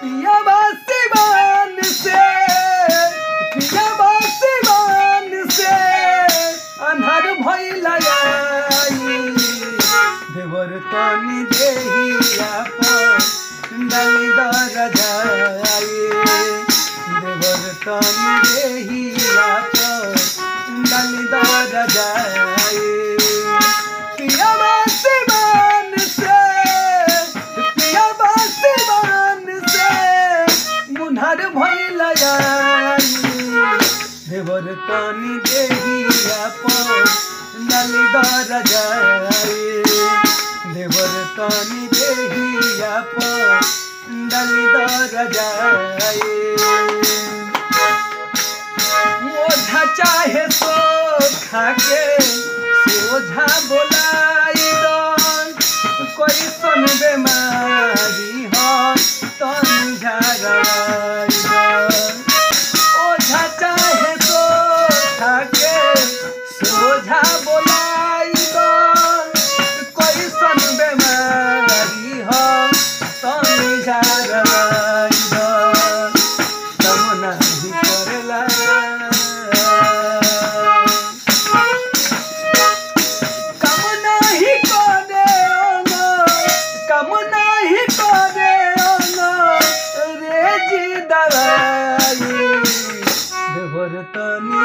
पिया बासिवान से पिया बासिवान से अन्हार भइला देवर तनी देहिया पर डाली दरजाए देवर तनी देहिया पर डाली दरजाए पिया बासिवान से मुन्हार भइला देवर तनी देहिया पर डाली दरजाए देवर तनी देहिया पर डाली दरजाए ओझा चाहे सो खाके सोझा बोलाई दन कोई सन बेमारी हो तनी झरवाई दन ओझा चाहे सो खाके सोझा बोलाई दन कोई सन बेमारी हो तनी झरवाई दन तम नहीं करेला देवर तनी